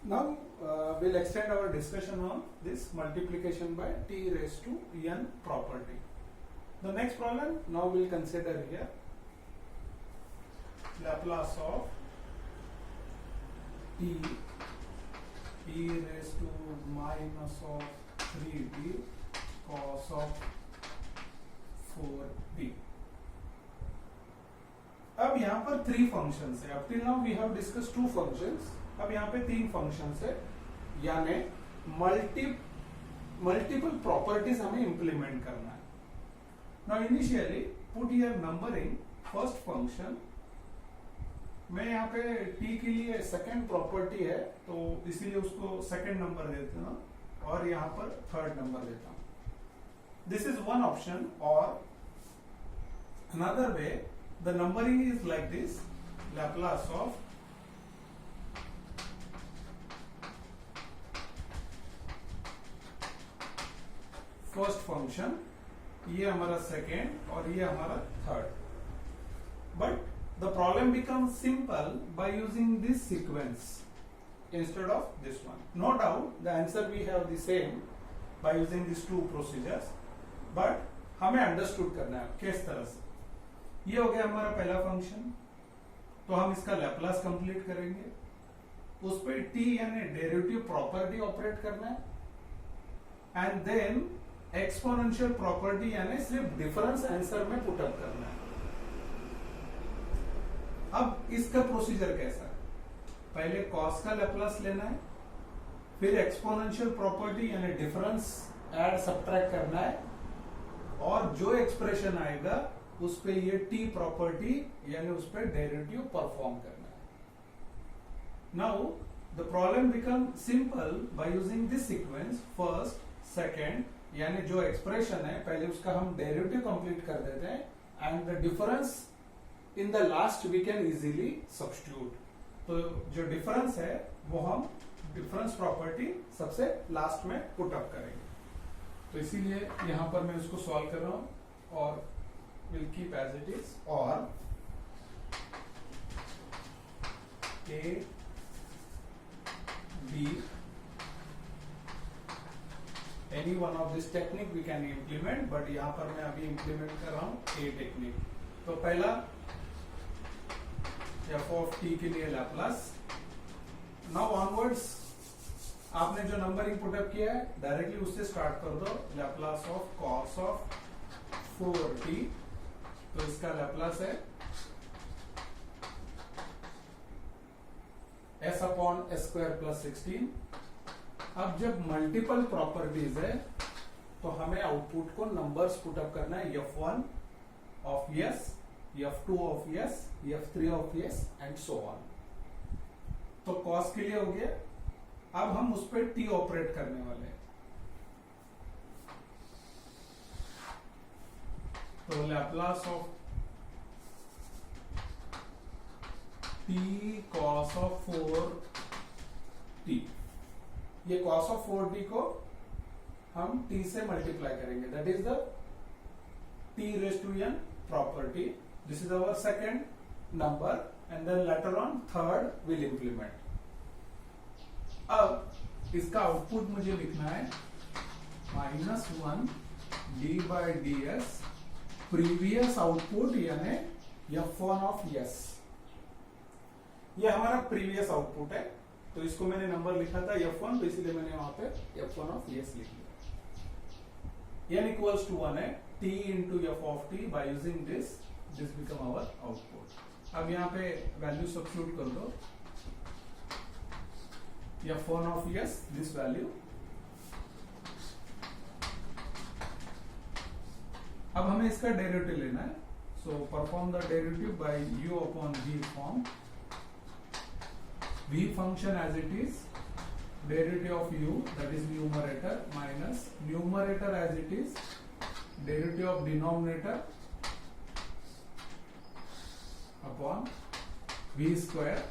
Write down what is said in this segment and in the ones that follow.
Now we'll extend our discussion on this multiplication by t raised to n property. The next problem now we'll consider here Laplace of t e raised to minus of 3t cos of 4t. अब यहाँ पर 3 functions है. अब till now we have discuss 2 functions. अब यहाँ पे 3 functions है, यानी मल्टीपल प्रॉपर्टीज हमें इंप्लीमेंट करना है. Now initially put here numbering first function. मैं यहाँ पे t के लिए सेकंड प्रॉपर्टी है तो इसीलिए उसको सेकंड नंबर देता हूँ और यहाँ पर थर्ड नंबर देता हूँ. This is one option. और another way the numbering is like this: Laplace of first function, ये हमारा सेकेंड और ये हमारा third. But the problem becomes simple by using this sequence instead of this one. No doubt the answer we have the same by using these two procedures, but हमें understood करना है किस तरह से. ये हो गया हमारा पहला फंक्शन, तो हम इसका लैप्लास कंप्लीट करेंगे. उस पर t यानी डेरिवेटिव प्रॉपर्टी ऑपरेट करना है, एंड देन एक्सपोनेंशियल प्रॉपर्टी यानी सिर्फ डिफरेंस आंसर में पुटअप करना है. अब इसका प्रोसीजर कैसा है? पहले कॉस का लैप्लास लेना है, फिर एक्सपोनेंशियल प्रॉपर्टी यानी डिफरेंस ऐड सब्ट्रैक्ट करना है, और जो एक्सप्रेशन आएगा उस पे ये t प्रॉपर्टी यानी उस पे डेरिवेटिव परफॉर्म करना है. Now the problem become simple bye using this sequence. First second यानी जो एक्सप्रेशन है पहले उसका हम डेरिवेटिव कंप्लीट कर देते हैं, and the difference in the last we can easily substitute. तो जो डिफरेंस है वो हम डिफरेंस प्रॉपर्टी सबसे लास्ट में पुट अप करेंगे. तो इसीलिए यहां पर मैं उसको सॉल्व कर रहा हूं और will keep as it is, or a b any one of this technique we can implement, but यहाँ पर मैं अभी implement कर रहा हूँ a technique. तो पहला f of t के लिए लाप्लास. now onwards आपने जो नंबरिंग पुटअप किया है डायरेक्टली उससे स्टार्ट कर दो. Laplace of cos of 4t, तो इसका लैप्लास है s अपॉन s² प्लस 16. अब जब मल्टीपल प्रॉपर्टीज है तो हमें आउटपुट को नंबर्स पुटअप करना है. f1 of s, f2 of s, f3 of s and so on. तो कॉस के लिए हो गया. अब हम उस पर t ऑपरेट करने वाले हैं. तो Laplace of t cos of 4t, ये cos ऑफ 4t को हम t से मल्टीप्लाई करेंगे. That is the t raise to n property. This is our second number, and then later on third will implement. अब इसका output मुझे लिखना है -1 d/ds प्रीवियस आउटपुट यानी f1 ऑफ s. ये हमारा प्रीवियस आउटपुट है, तो इसको मैंने नंबर लिखा था f1, तो इसलिए मैंने वहां पे f1 ऑफ s लिख लिया. n इक्वल्स टू 1 है. t into f of t by using this become our output. अब यहाँ पे वैल्यू सब्स्टिट्यूट कर दो. f1 of s, this value. अब हमें इसका डेरिवेटिव लेना है. So perform the derivative by u upon v form. v function as it is, derivative of u, that is numerator, minus numerator as it is, derivative of denominator upon v square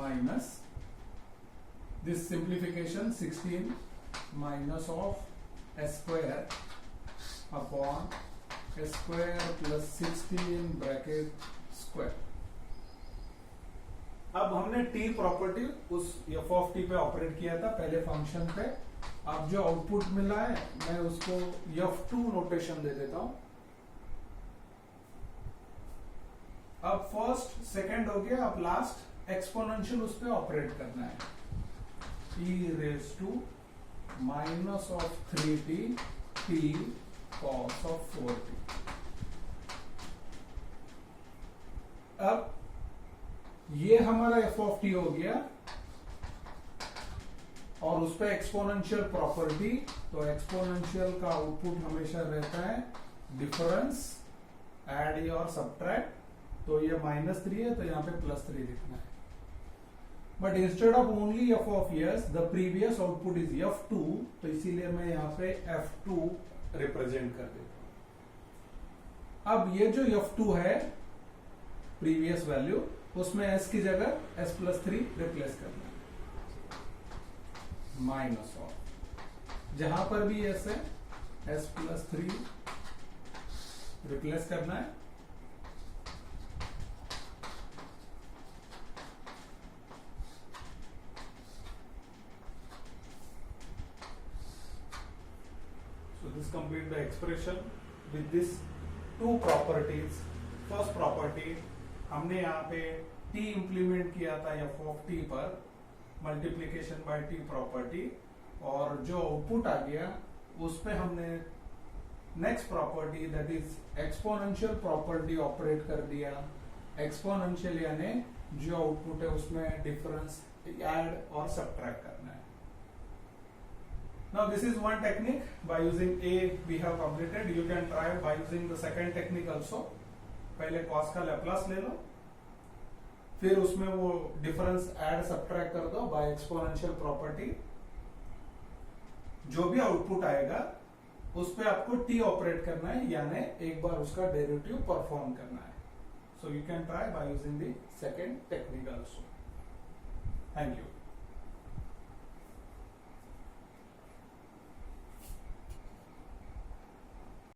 minus this simplification 16 minus of s square upon s square plus 16 bracket square. अब हमने T property उस F of T पे operate किया था पहले function पे। अब जो आउटपुट मिला है मैं उसको F2 नोटेशन दे देता हूं। अब फर्स्ट सेकंड हो गया, अब लास्ट एक्सपोनेंशियल उस पे ऑपरेट करना है। e raise to minus of 3t t cos of 4t। अब ये हमारा एफ ऑफ टी हो गया और उस पर एक्सपोनेंशियल प्रॉपर्टी, तो एक्सपोनेंशियल का आउटपुट हमेशा रहता है डिफरेंस, ऐड और सब्ट्रैक्ट। तो ये -3 है तो यहाँ पे +3 लिखना है। But instead of only F of S the previous output is F2, तो इसीलिए मैं यहाँ पे F2 रिप्रेजेंट कर देता हूं। अब ये जो F2 है प्रीवियस वैल्यू, उसमें s की जगह s+3 रिप्लेस करना है, माइनस ऑफ जहां पर भी s है s+3 रिप्लेस करना है। So this complete the expression with this two properties. First property हमने यहाँ पे t इंप्लीमेंट किया था एफ ऑफ टी पर, मल्टीप्लीकेशन बाय टी प्रॉपर्टी, और जो आउटपुट आ गया उस पे हमने next property that is exponential property operate कर दिया। एक्सपोनेंशियल यानी जो आउटपुट है उसमें डिफरेंस ऐड और सब्ट्रैक्ट करना है। Now this is one technique. By using A we have completed. You can try by using the second technique also. पहले cos का लैप्लास ले लो, फिर उसमें वो डिफरेंस ऐड सब्ट्रैक्ट कर दो बाय एक्सपोनेंशियल प्रॉपर्टी। जो भी आउटपुट आएगा उस पे आपको t ऑपरेट करना है, यानी एक बार उसका डेरिवेटिव परफॉर्म करना है। So you can try by using the second technique also. Thank you.